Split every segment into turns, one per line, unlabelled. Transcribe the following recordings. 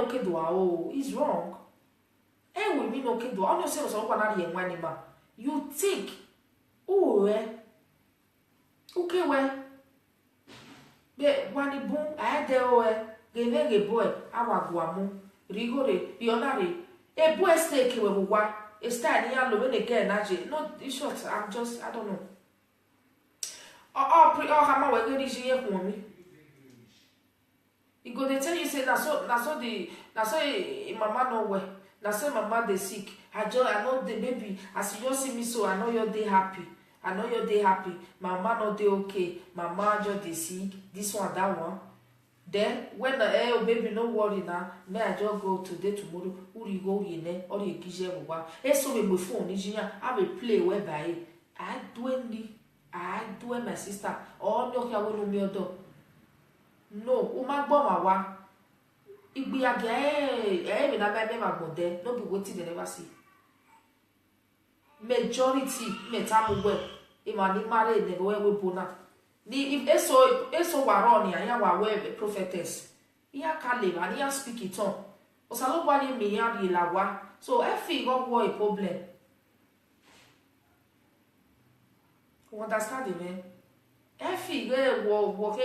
okay do oh, it's wrong. Eh, we mean okay do. Only say so one na one ma. You think, oh okay we. Be wani boom ade o ge boy awaguamu rigore bionare e boy stake we wa e style ya lo we again na je no in short I don't know hama we go dije ye ku mi e go dey tell you say na so mama no we na so mama dey sick I know the baby as you just see me so I know your day happy. I know your day happy. Mama not day okay. Mama just dey sick. This one, that one. Then when the baby no worry now, may I just go today tomorrow. Who you go in there? Or you kije buwa. So me phone engineer. I will play whereby I do my sister. Or no kia we no me odo. No, umagbo wa. Igbi age me na me magbode. No be wetin they never see. Majority metamu we imani mare ne we bona ni if eso waroni ya wa we prophetess ya kale and ya speak it on osalo wale me ya ri lawa so efi go wo a problem. You understand me? Efi wo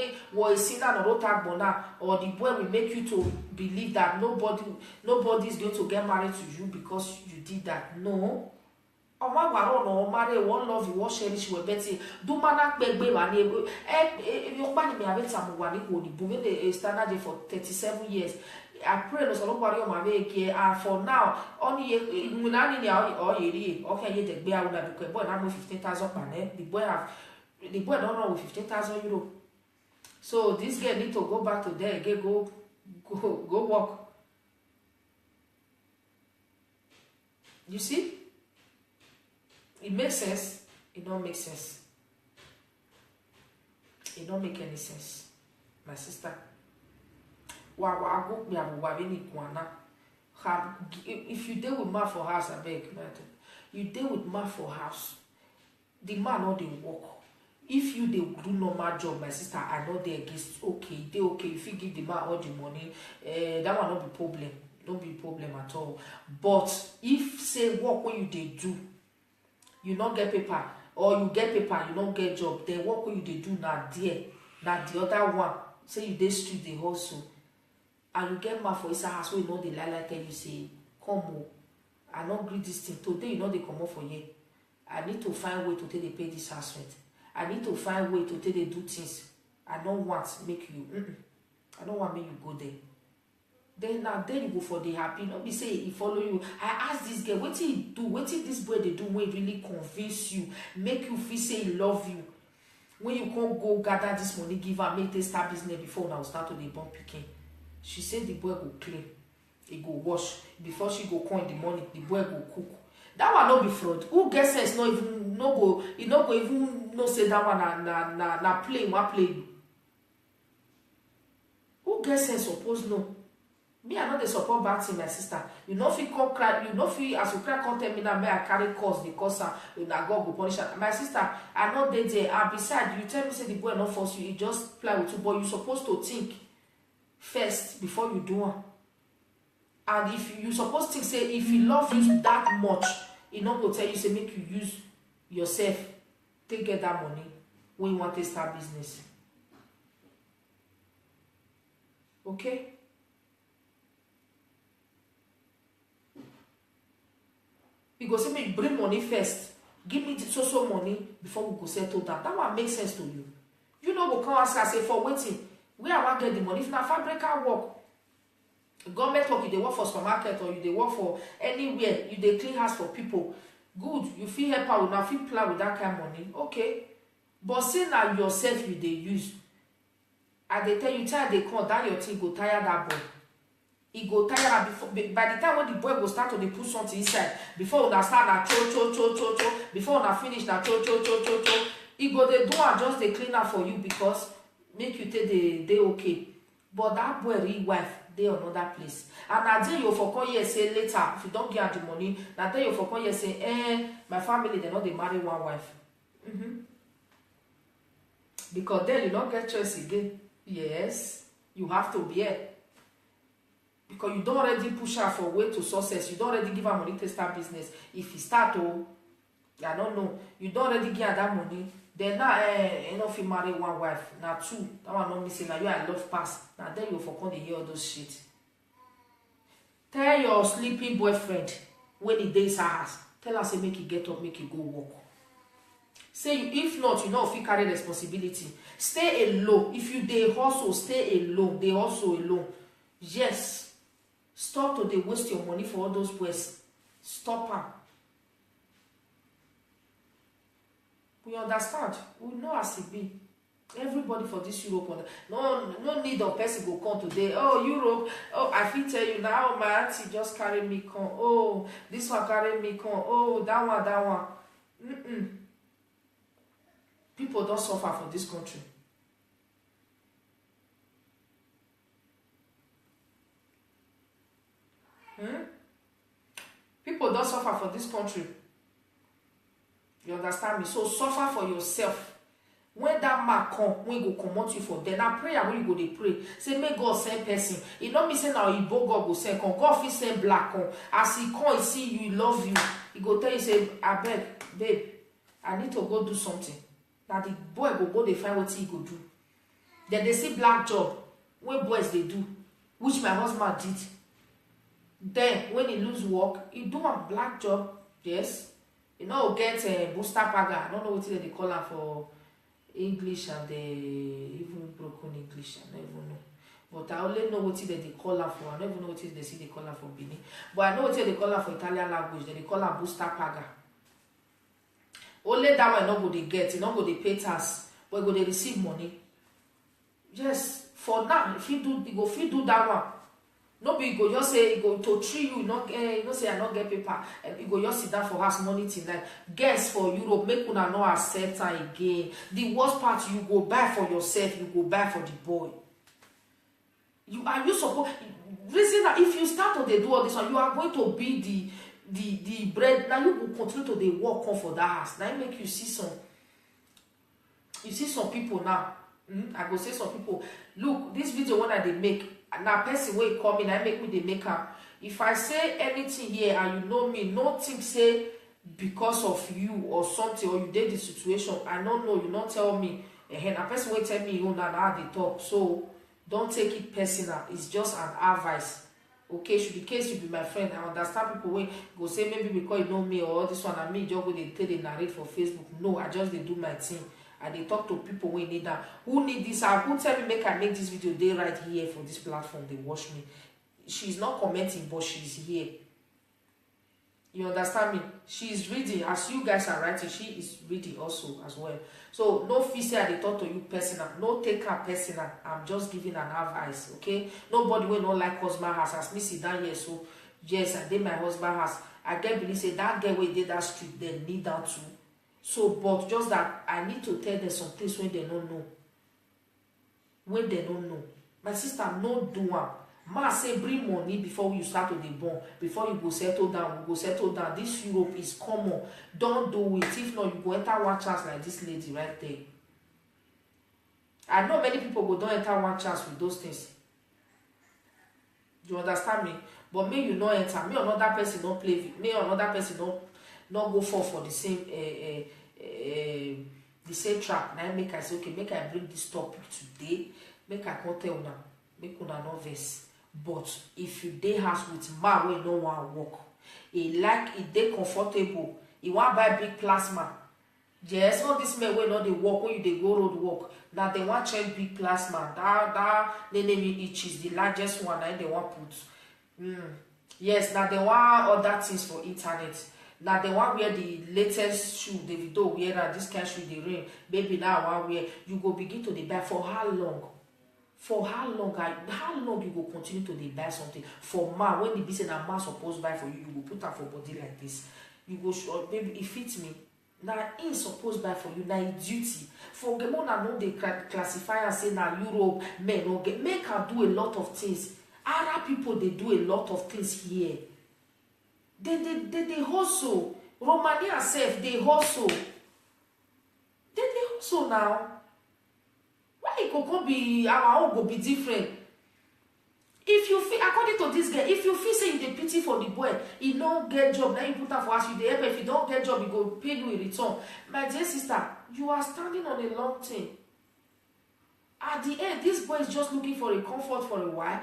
isina no tagbona or the boy will make you to believe that nobody is going to get married to you because you did that. No. No marry one love you cherish we betty do mana gbegbe wa ni you pa ni me ave tamu wa ni ko ni bu the standard for 37 years. I pray no so lo pari o ma be ke for now only munani ni o yeri okay ye de gbe awu na because boy na mo 15,000 per the boy don't know with 15,000 euro. So this girl need to go back to there again, go work. You see? It makes sense. It don't make sense. It don't make any sense. My sister. If you deal with man for house, I beg. You deal with man for house. The man not they work. If you they do normal job, my sister, I know they against okay. They okay. If you give the man all the money, that will not be problem. Don't be problem at all. But if say work when you they do, you not get paper, or you get paper, you don't get job, then what will you do now there? Now the other one, say you dey street they hustle, and you get mad for inside house where you know they like tell you say, come on, I not agree this thing. Today you know they come up for you. I need to find way to take they pay this house rent. I need to find way to take they do things. I don't want make you I don't want make you go there. Then you go for the happy. Not be say he follow you. I ask this girl, what he do? What this boy they do when really convince you, make you feel say he love you. When you can't go gather this money, give her, make they start business before now start to the bomb picking. She said the boy go clean, he go wash. Before she go coin the money, the boy go cook. That one not be fraud. Who gets sense? No even no go. You no go even no say that one na play one play. Who gets sense? Suppose no. Me, I know they support back to my sister. You know if you come cry, you know if you as you cry come tell me that may I carry cause because God go punish her. My sister, I know they there. And besides, you tell me say the boy not force you, he just play with you, but you supposed to think first before you do one. And if you supposed to think say if he love you that much, he not go tell you say make you use yourself, take get that money when you want to start business. Okay? Because say me bring money first, give me so money before we go settle down. That one makes sense to you. You know, go come ask her say for waiting. Where I want get the money? If na fabrica work, government work, you dey work for supermarket or you dey work for anywhere, you dey clean house for people. Good, you feel help out, now feel plan with that kind of money. Okay, but say now yourself you dey use. I dey tell you, tire dey come down your thing go tire that boy. He go tire before by the time when the boy go start to dey put something inside, before una start na cho, before una finish na cho. He go dey do and just dey clean up for you because make you take the day okay. But that boy real wife dey another place. And na then you for come here say later, if you don't get the money, na then you for come here say, my family they not dey marry one wife. Because then you don't get choice again. Yes, you have to be here. because you don't already push her for way to success. You don't already give her money to start business. If you start, oh, I don't know, you don't already give her that money. Then now, if you marry one wife, now two, that one not missing. Now you I love pass. Now then you for come to hear all those shit. Tell your sleeping boyfriend when he days her house. Tell her say make you get up, make you go walk. Say if not, you know if you carry responsibility. Stay alone. If you dey hustle, stay alone. They hustle alone. Yes. Stop to dey waste your money for all those boys. Stop her. We understand. We know as it be. Everybody for this Europe, no need of person go come today. Oh, Europe. Oh, I fit tell you now. My auntie just carry me come. Oh, this one carry me come. Oh, that one. People don't suffer for this country. People don't suffer for this country. You understand me? So suffer for yourself. When that man come, when go comot you for them, now prayer when you go dey pray. Say make God send person. It not me say now Igbo God go send come. God fit send black come. As he come, he see you, he love you. He go tell you say, abeg, babe, I need to go do something. Now the boy go dey find what he go do. Then they see black job when boys they do, which my husband did. Then when he lose work, he do a black job. Yes, you know get a booster paga. I don't know what they call her for English and even broken English. I don't even know. But I only know what they call her for. I don't even know what they see they call her for Benin. But I know what they call her for Italian language. They call her booster paga. Only that one not go they get. You not go they pay tax, but go they receive money. Yes, for now, if you do that one. No be go just say go to treat you, not say I not get paper. You go just sit down for house money tonight. Guess for Europe, make una not accept her again. The worst part, you go buy for yourself, you go buy for the boy. You supposed reason that if you start to do all this one, you are going to be the bread. Now you will continue to work on for that house. Now it make you see some people now. I go say some people, look, this video when I make. Now person wey come in, I make me the maker. If I say anything here and you know me, no think say because of you or something or you did the situation. I don't know, you not tell me. And a person will tell me you know how they talk. So don't take it personal. It's just an advice. Okay, should the case you be my friend. I understand people when go say maybe because you know me or this one and me just go they tell they narrate for Facebook. No, I just they do my thing. And they talk to people who need that. Who need this? Who tell me make I make this video? They right here for this platform. They watch me. She's not commenting, but she's here. You understand me? She is reading. As you guys are writing, she is reading also as well. So no fee say they talk to you personal. No take her personal. I'm just giving an advice. Okay? Nobody will not like husband house. As me sit down here. So yes, I did my husband house. I get believe say that girl we did that street, they need that too. So, but just that I need to tell them some things when they don't know. When they don't know. My sister, no do one. Ma say bring money before you start to the born. Before you go settle down, we go settle down. This Europe is common. Don't do it. If not, you go enter one chance like this lady right there. I know many people go don't enter one chance with those things. You understand me? But me, you not enter. Me, another person don't play with. Me, another person don't go for the same trap. Now make I say okay, make I bring this topic today. Make I come tell una, make una no vex. But if you dey house with man wey no wan work, he dey comfortable, he wan buy big plasma. Yes, all this men wey no dey work when you dey go road work, na they wan check big plasma. That name each is the largest one that they wan put. Yes, now they want other things for internet. Now they want wear the latest shoe, the video wear and this kind of shoe they rain. Baby now I want wear. You go begin to buy for how long? For how long? How long you go continue to buy something? For man, when the business a man supposed buy for you, you go put that for body like this. You go show baby, it fits me. Now he supposed buy for you. Now it's duty. For the one I know they classify and say now Europe men no get men can do a lot of things. Arab people they do a lot of things here. They hustle. Romania self, they hustle. They hustle now. Why it could be our own go be different? If you feel, according to this girl, if you feel say you dey pity for the boy, he no get job, now you put am for house, you dey help. If you don't get job, he go pay you in return. My dear sister, you are standing on a long thing. At the end, this boy is just looking for a comfort for a while,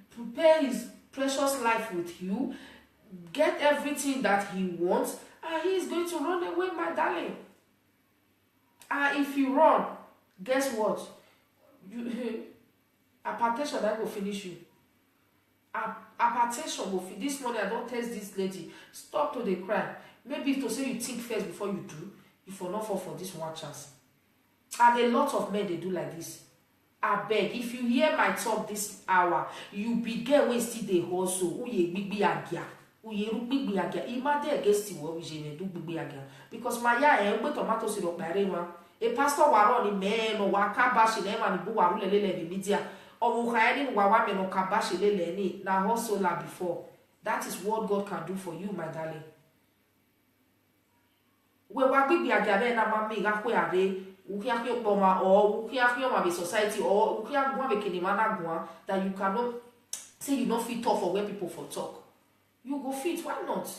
prepare his precious life with you, get everything that he wants, and he is going to run away, my darling. And if you run, guess what? Hypertension that will finish you. Hypertension will finish. This morning I don't test this lady. Stop to the cry. Maybe to say you think first before you do. If you not fall for this one chance. And a lot of men they do like this. I beg, if you hear my talk this hour, you begin when still they hustle. Uye bigbi agia. Uye ru bigbi agia. Imade against you what we do bigbi agia. Because my ya tomato syrup na a pastor waroni men or wakabashi nema ni bu waru lele media. Or wukayani wawa men or kabashi lele ni na hustle la before. That is what God can do for you, my darling. We wa bigbi agia na mami gakwe ade. Ukiakio boma or ukiakio ma be society or ukiakwa be kinimana gwa that you cannot say you not fit talk for where people for talk. You go fit, why not?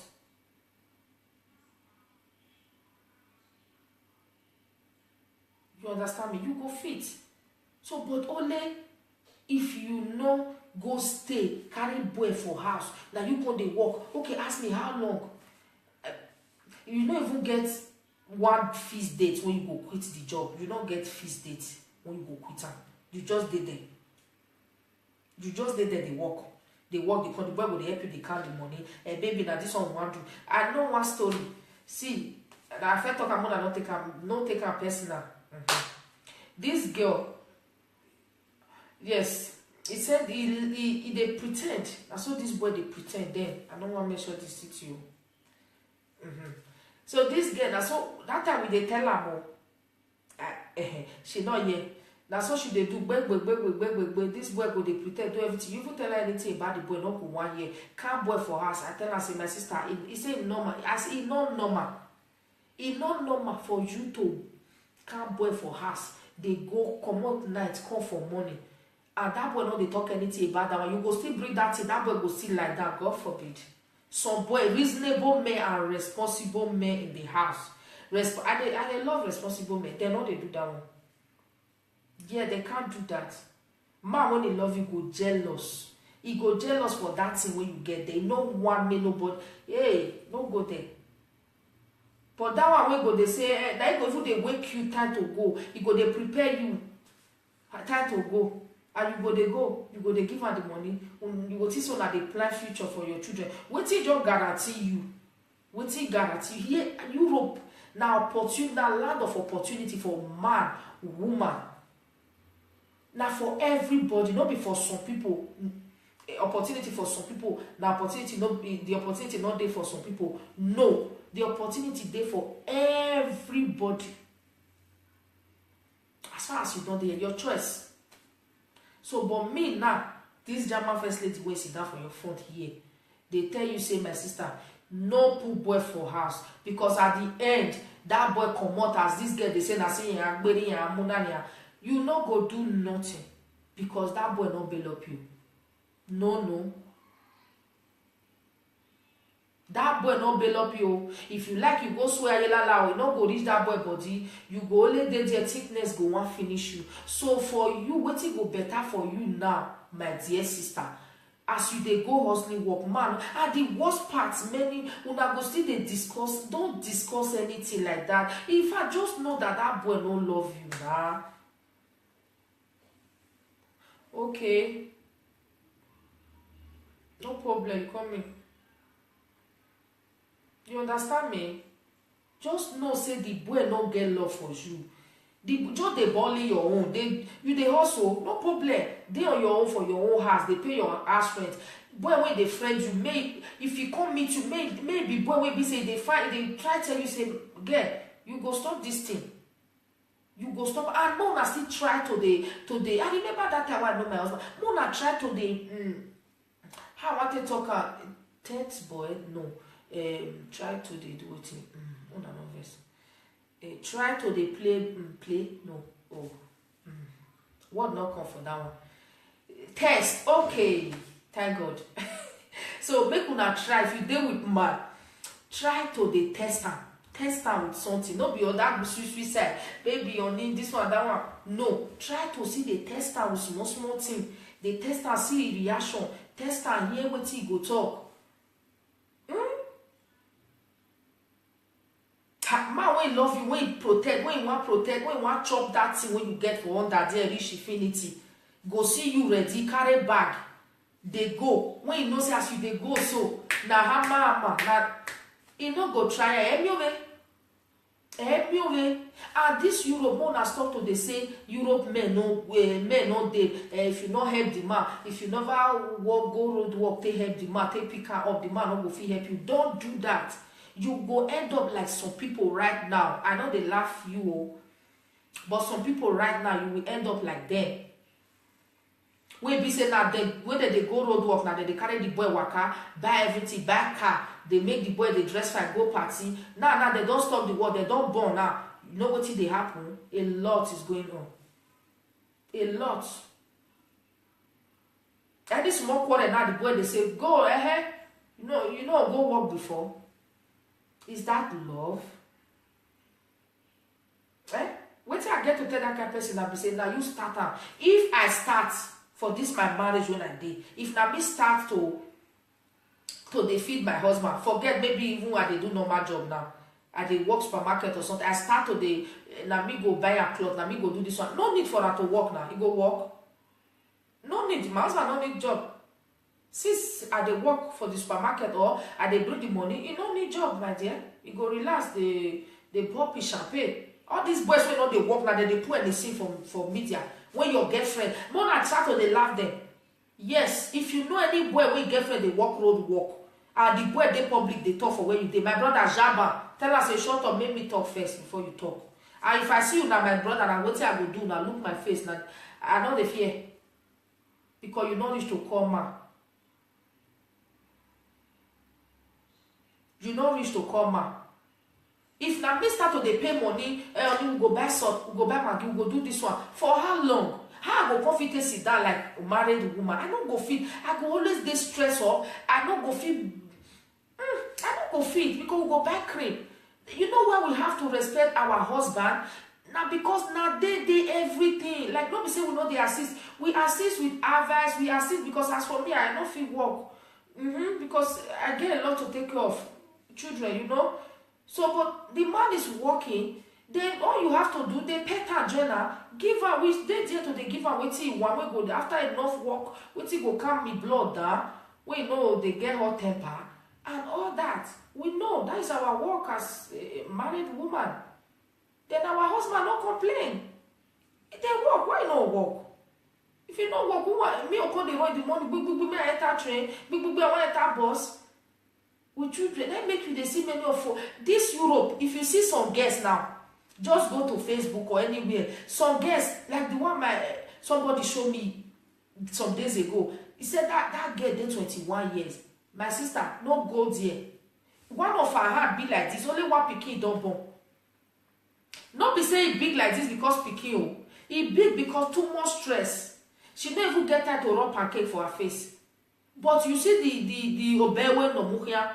You understand me? You go fit. So, but only if you know go stay, carry boy for house. Now you go they walk. Okay, ask me how long. You don't even get one feast date when you go quit the job. You don't get feast date when you go quit am. You just did there. You just did there. They work. They work. They call the boy will help you. They count the money. And baby, now this one want to. I know one story. See, I felt talk about not take her personal. This girl, yes, he said they pretend. I saw this boy they pretend. Then I don't want to make sure this to you. So this girl, so that time we they tell her she not here. That's what she they do. This boy go they pretend do everything. You even tell her anything about the boy, not go 1 year. Can't boy for us. I tell her, say my sister, he say normal. As it not normal. It's not normal for you to can't boy for us. They go come out night, come for money. And that boy not they talk anything about that one. You go still bring that thing, that boy go still like that. God forbid. Some boy, reasonable men and responsible men in the house. I love responsible men. They know they do that one. Yeah, they can't do that. Man, when they love you, go jealous. He go jealous for that thing when you get there. No one may nobody. Hey, don't go there. But that one when go they say, that if they wake you time to go, he go they prepare you time to go. And you go they give her the money. You go see so that they plan future for your children. Wetin just guarantee you? Wetin guarantee here? Europe now opportunity, now land of opportunity for man, woman. Now for everybody, not be for some people. Opportunity for some people. Now opportunity not be the opportunity not there for some people. No, the opportunity there for everybody. As far as you don't there, your choice. So, but me now, this German first lady will sit down for your front here. They tell you, say, my sister, no put boy for house. Because at the end, that boy come out as this girl, they say, you no go do nothing. Because that boy not bail up you. No. That boy not bail up you. If you like, you go swear you not go reach that boy body. You go only there thickness go one finish you. So for you, what it go better for you now, my dear sister. As you they go hustling work, man. And the worst part, many una go still they discuss. Don't discuss anything like that. If I just know that boy don't love you, nah. Okay. No problem, come in. You understand me? Just know say the boy no get love for you. Just they bully your own. You they hustle, no problem. They on your own for your own house. They pay your house rent. Boy when they friend you, if you come meet you, maybe boy when be say they fight, they try tell you say, girl, you go stop this thing. You go stop. And Mona still try today. I remember that time when I know my husband. Mona try today. How I want to talk? Tenth boy, no. Try to they do it. Oh, no, verse. Try to they play. No. Oh. What not come for that one? Test. Okay. Thank God. So make una try, if you deal with man, try to dey test am with something. No be other sweet side, baby on this one, that one. No, try to see the test am with small thing. Dey test am, see e reaction, test am, hear wetin e go talk. Man wey love you, wey protect, wey wan protect, wey wan chop that thing wey you get for under there reach infinity, go see you ready, carry bag, dey go. When you know say as you dey go so, na hammer, na e no go try Emiove. And this Europe, una stop to dey say Europe men no dey. If you no help the man, if you never go road work, take help the man, take pick am up, the man no go fit help you. Don't do that. You go end up like some people right now. I know they laugh you, but some people right now, you will end up like them. Wey be say now, when they go road work, now they carry the boy waka, buy everything, buy car, they make the boy, they dress fine, go party. Now they don't stop the work, they don't burn now. You know what they happen? A lot is going on. A lot. Any small quarter now, the boy, they say, go ahead. You know, go work before. Is that love? Wait till I get to tell that kind of person, I'll be saying, now you start out. If I start for this my marriage when I did, if now me start to dey feed my husband, forget maybe even I dey do normal job now, I dey work supermarket or something, I start to dey, now me go buy a cloth, now me go do this one. No need for her to work now. You go work. No need. My husband no need job. Since I dey work for the supermarket or I dey bring the money, you no need job, my dear. You go relax, they pop champagne. All these boys wey no dey work now, they put anything for media. When your girlfriend, more than try to dey laugh them. Yes, if you know any boy wey girlfriend dey work road work, and the boy dey public dey talk for where you dey. My brother Jaba, tell us say shut up, make me talk first before you talk. And if I see you now, my brother, and wetin I go do now, look my face now, I no dey fear. Because you no reach to call man. You no reach to call man. If na me start to dey pay money, we go buy salt, we go buy maggi, we go do this one. For how long? How I go come fit sit down like a married woman? I no go fit. I go always dey stress up. I no go fit. I no go fit because we go buy cream. You know why we have to respect our husband? Now because now they everything. Like not be say we know they assist. We assist with advice. We assist because as for me, I no fit work. Because I get a lot to take care of children, you know. So, but the man is working. Then all you have to do, they pay her journal, give her which they there to they give her waiting one way go after enough work, waiting go calm me blood down. We know they get hot temper and all that. We know that is our work as a married woman. Then our husband not complain. They work, why not work? If you don't work, who want me or call the money, me I enter train, I want enter bus. With children, that make you they see many of this Europe. If you see some guests now, just go to Facebook or anywhere. Some guests, like the one somebody showed me some days ago. He said that girl dey 21 years. My sister, no go there. One of her heart be like this. Only one pikin don born. Not be say it big like this because pikin. It big because too much stress. She don't even get time to rub pancake for her face. But you see the obewe no muhia,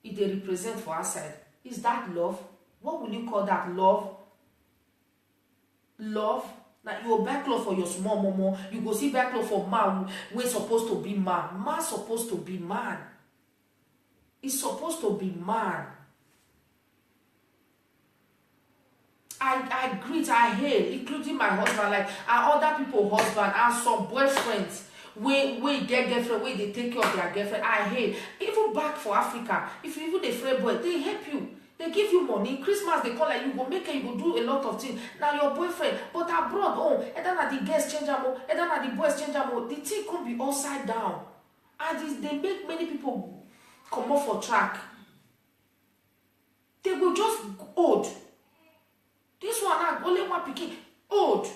it they represent for her side. Is that love? What will you call that? Love? Love? Now you buy clothes for your small momo, you go see buy clothes for man we're supposed to be man. Man supposed to be man. It's supposed to be man. I greet, I hail, including my husband, like and other people's husband and some boyfriends. We get girlfriend, where they take care of their girlfriend. I hate. Even back for Africa, if you even a friend boy, they help you. They give you money. Christmas, they call like you go make it, you go do a lot of things. Now your boyfriend, but abroad, and then the girls change them, and then the boys change them. The thing could be upside down. And they make many people come off for track. They will just old. This one, only one picking, old.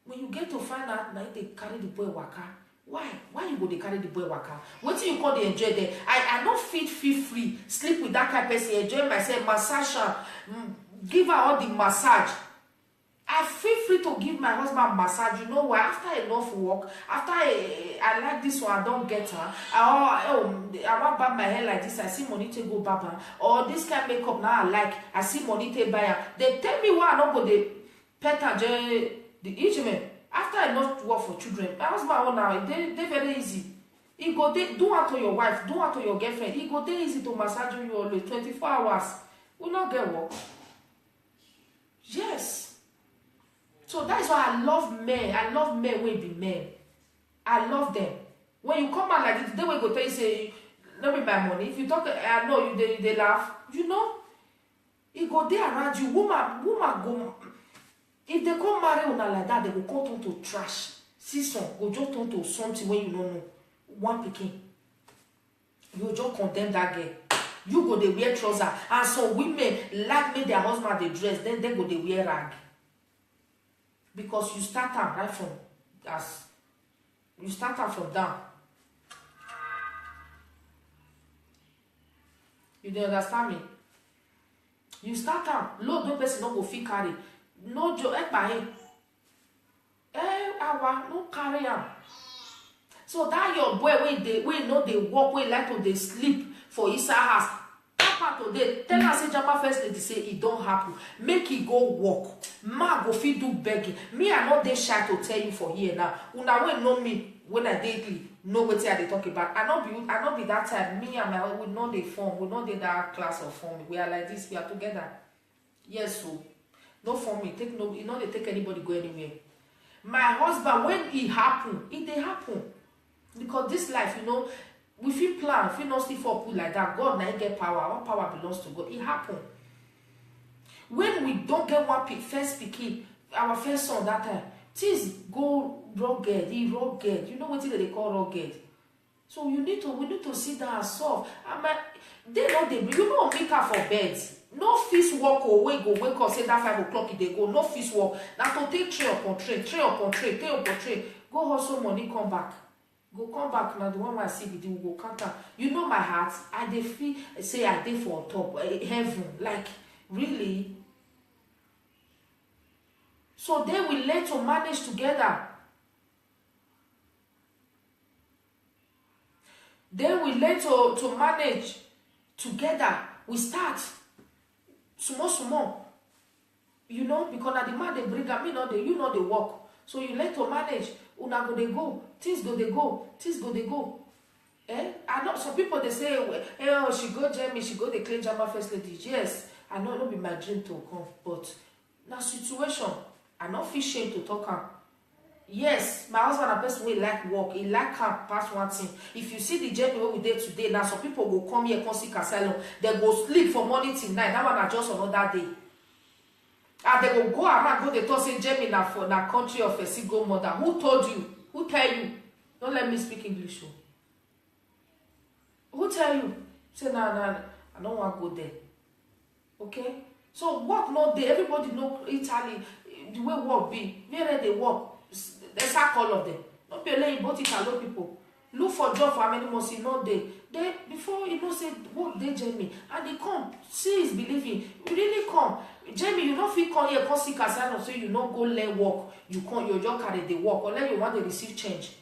When you get to find out, now they carry the boy waka. Why? Why you go they carry the boy waka? What do you call the enjoy there? I not feel free. Sleep with that kind of person. Enjoy myself. Massage her. Give her all the massage. I feel free to give my husband massage. You know why? After enough work, after I like this one, I don't get her. I want barb my hair like this. I see money to go barb her. Or this kind of makeup now I like. I see money to buy her. They tell me why I don't go the pet and the instrument. After enough work for children, my husband now they very easy. He go they do it to your wife, do it to your girlfriend. He go they easy to massage you always 24 hours. We not get work. Yes. So that's why I love men. I love men will be men. I love them. When you come out like this, they will go tell you, say, let me buy money. If you talk, I know you they laugh. You know? It go there around you. Woman go. If they come marry una like that, they will come turn to trash. See some go just turn to something when you don't know. One picking. You just condemn that girl. You go they wear trouser. And some women like me their husband they dress, then they go they wear rag. Because you start out right from as you start out from down. You don't understand me? You start out low, no person no go fit carry. No joke by no carry am. So that your boy we know they walk, we like to they sleep for inside house. Today, tell us say Jama first lady say it don't happen. Make it go walk. Ma go fit do begging. Me I not dey shy to tell you for here now. Una wey know me when I daily know what I dey talk about. I not be that type. Me and my we know they form. We know they that class of form. We are like this. We are together. Yes, so no for me. Take no. You know they take anybody go anywhere. My husband when it happen, it dey happen because this life, you know. We feel plan, if we not still for put like that, God now get power. Our power belongs to God. It happened. When we don't get one first picking, our first son that time, things go rugged, rugged. You know what they call rugged. So we need to sit down and solve. They know they you know make her for beds. No feast walk away, go wake up, say that 5 o'clock they go. No feast walk. Now to take tray upon tray. Go hustle money, come back. Go come back now. The one I see with you go counter. You know my heart. I dey feel say I dey for top heaven. Like really. So they will learn to manage together. They will learn to manage together. We start small. You know, because now the man they bring up, you know they work. So you learn to manage. Una go they go. Things go they go. I know some people they say, oh, she go Jamie, she go the clean Jama first lady. Yes, I know it'll be my dream to come, but now situation, I not feel shame to talk am. Yes, my husband a person will like work, he like her pass one thing. If you see the journey where we did today, now some people will come here, come see Casalo, they go sleep from morning till night. That one are just another day. And they will go around, go they talk say Jamie na for na country of a single mother. Who told you? Who tell you? Don't let me speak English. Who tell you? Say nah, I don't want to go there. Okay? So work not there. Everybody know Italy, the way work be. Where they work, they sack all of them. Don't be laying both Italian people. Look for job for how many months you know they before you know say work they Jamie and they come. See is believing. You really come. Jamie, you don't feel come here, come see Casano, so you don't go learn work. You can't, you just carry the work, unless you want to receive change.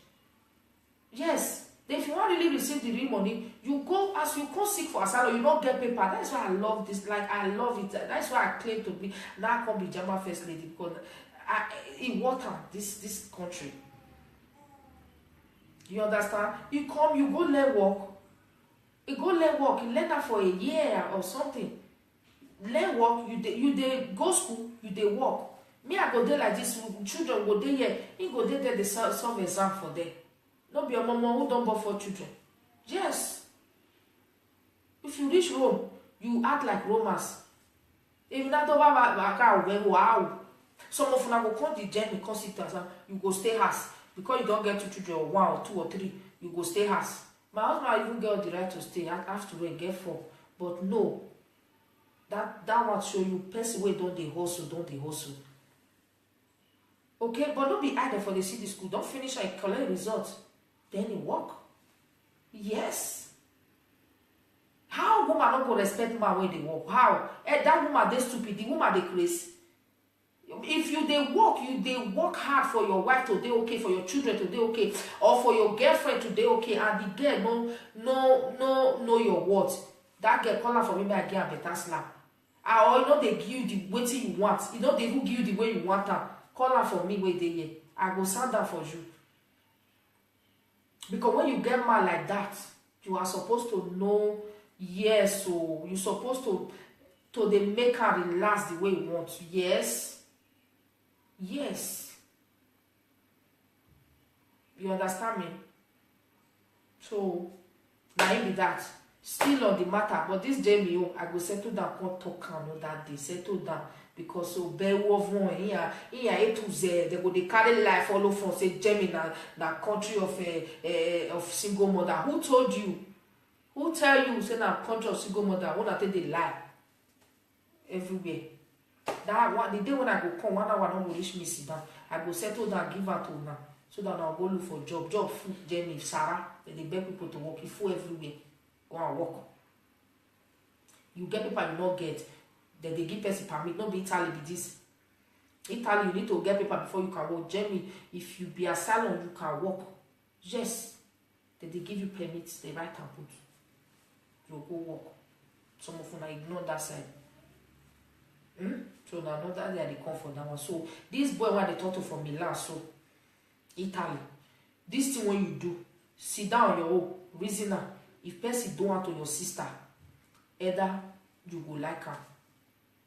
Yes, if you want to really receive the real money, you go as you come seek for asylum, you don't get paper. That's why I love this. Like I love it. That's why I claim to be now I can be Jama first lady because in water this country. You understand? You come, you go learn work. You go learn work. You learn that for a year or something. Learn work. You dey go school. You dey work. Me I go there like this. Children go there here. You go there. They solve exam for them. No be your mama who don't born for children. Yes. If you reach Rome, you act like Romans. If not over wow. Some of them go come the journey, come sit down. You go stay house. Because you don't get 2 children, or 1 or 2 or 3, you go stay house. My husband even get the right to stay. I have to get 4. But no. That one show you person way don't they hustle. Okay, but don't be idle for the city school. Don't finish and collect results. Then you work. Yes. How woman don't go respect man when they work? How? That woman they stupid, the woman they crazy. If you they work hard for your wife to dey okay, for your children to dey okay, or for your girlfriend to dey okay, and the girl no know your worth, that girl call her for me, make I get a better slap. Or you know they give you the wetin you want, you know they even give you the way you want am, call her for me wey dey here, I go stand down for you. Because when you get mad like that, you are supposed to know, yes, so you're supposed to dey make her relax the way you want. Yes. Yes. You understand me? So, now it be that. Still on the matter, but this Jamie, I go settle down, come talk that day, settle down. Because so bear of one here A to Z, they go they carry life all over say Jamie na country of single mother. Who told you? Who tell you say na country of single mother? When I tell they lie everywhere. That one, the day when I go come, 1 hour don't go reach me sit down. I go settle down, give her to now. So that I'll go look for job. Job full Jenny, Sarah, they beg people to work. You full everywhere. Go and work. You get people you not get. Then they give person permit. Not be Italy be this. Italy, you need to get paper before you can work. Jenny, if you be a salon, you can work. Yes. Then they give you permits, they write and put. You go work. Some of them ignore that side. So now another day they come for that one. So this boy when they talk to from Milan, so Italy. This thing when you do, sit down on your own, reason now. If person don't want to your sister, either you go like her.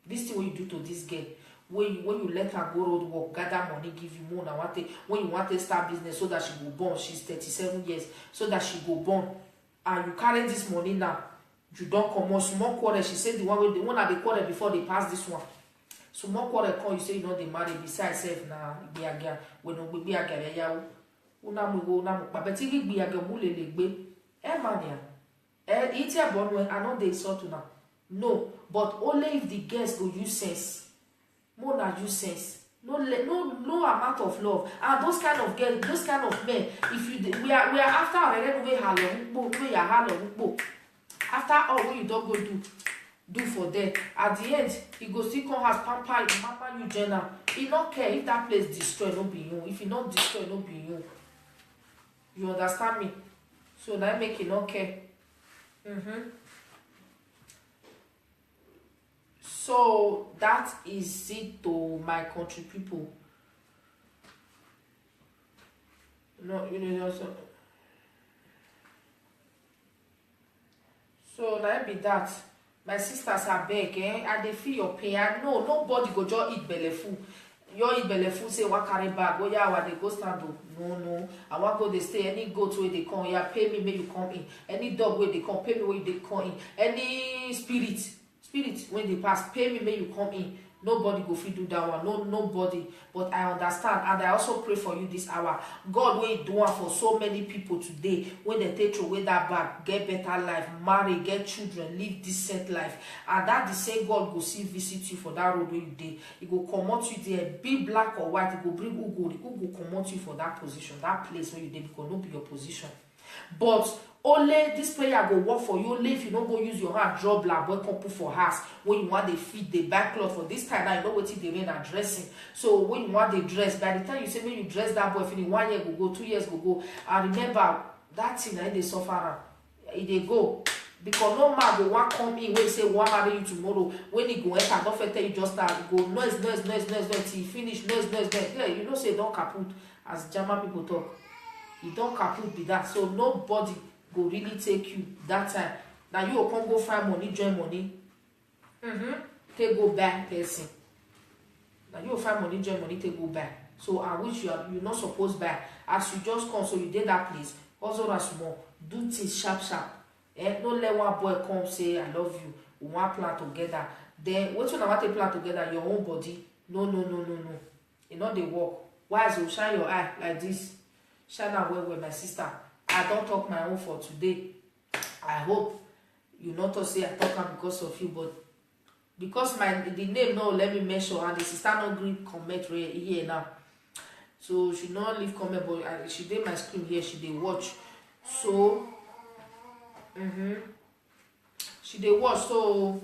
This thing when you do to this girl, when you let her go road work, gather money, give you more than what when you want to start business so that she go born, she's 37 years, so that she go born, and you carry this money now. You don't come on small quarter. She said the one at the quarter before they pass this one. So more quarter come, you say you know they marry besides self na be again. When no be again ya una mu but if be again mu le gbe e mania. It's a born when I know they sort now. No, but only if the girls go use sense. More than use sense. No amount of love. And those kind of girls, those kind of men, if you we are after already we hallo. After all what you don't go do for them, at the end you go still come has pamper you general. He not care if that place destroy, no be you. If he not destroy, no be you. You understand me? So that make it not care. So that is it to my country people. No, you know also. So that be that. My sisters are beg, and they feel your pain. I know nobody go just eat belly full. You eat belly full, say what carry bag, go yeah, they go stand up. No. I want go they stay. Any goat where they come, yeah, pay me, may you come in. Any dog where they come, pay me where they come in. Any spirit when they pass, pay me, may you come in. Nobody go fit do that one. No, nobody. But I understand, and I also pray for you this hour. God will do one for so many people today. When they take away that bag, get better life, marry, get children, live decent life, and that the same God go see visit you for that road where you did. He go come out you there, be black or white. He go bring who go come out you for that position, that place where you did, because no be your position. But only this prayer go work for you only if you don't go use your hand draw black boy come put for house when you want they feed the back cloth for this time now you know what they rain and dressing. So when you want they dress, by the time you say when you dress that boy finish 1 year go 2 years go, and remember that thing that they suffer they go. Because no man go one come in when he say one marry you tomorrow. When he go enter, don't tell you just start go noise till finish noise. Yeah, you know say don't kaput as German people talk. You don't kaput be that. So nobody go really take you that time. Now you will come go find money, join money. Take go back person. Now you will find money, join money, take go back. So I wish you're not supposed back. As you just come, so you did that place. Also as more. Do things sharp. Don't let one boy come say I love you. We want plan together. Then what you want to plan together, your own body. No. You know they work. Why so shine your eye like this? Shine out well with my sister. I don't talk my own for today. I hope you not to say I talk am because of you, but because the name no let me mention and the sister no green comment right here now. So she not leave comment, but she did my screen here. She did watch. So she did watch. So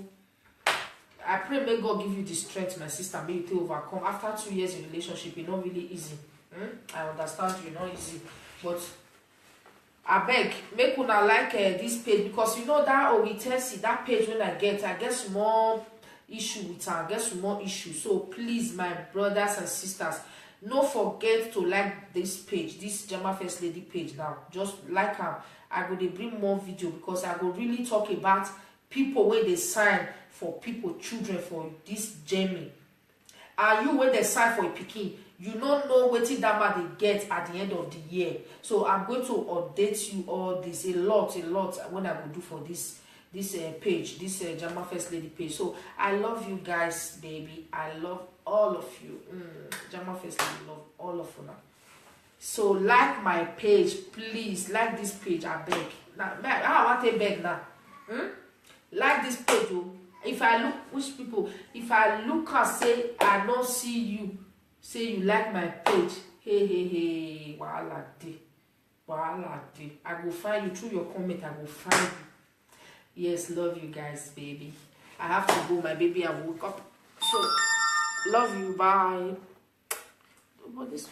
I pray may God give you the strength, my sister, may you to overcome. After 2 years in relationship, it's not really easy. I understand you, not easy. But I beg, make una like this page, because you know that Owitensi, that page when I get some more issue with her, I get some more issue. So please, my brothers and sisters, no forget to like this page, this Jama First Lady page now. Just like her. I go dey bring more video, because I go really talk about people where they sign for people, children, for this journey. And you when they sign for a pikin, you don't know what that man they get at the end of the year. So I'm going to update you all this a lot when I go do for this page, this Jama First Lady page. So I love you guys, baby. I love all of you. Jama First Lady love all of you now. So like my page, please like this page. I beg. Now I want to beg now. Like this page. Oh. If I look, which people? If I look and say I don't see you, say you like my page. Hey. Wahala dey. I go find you through your comment. I go find you. Yes, love you guys, baby. I have to go. My baby, I woke up. So love you. Bye. What is?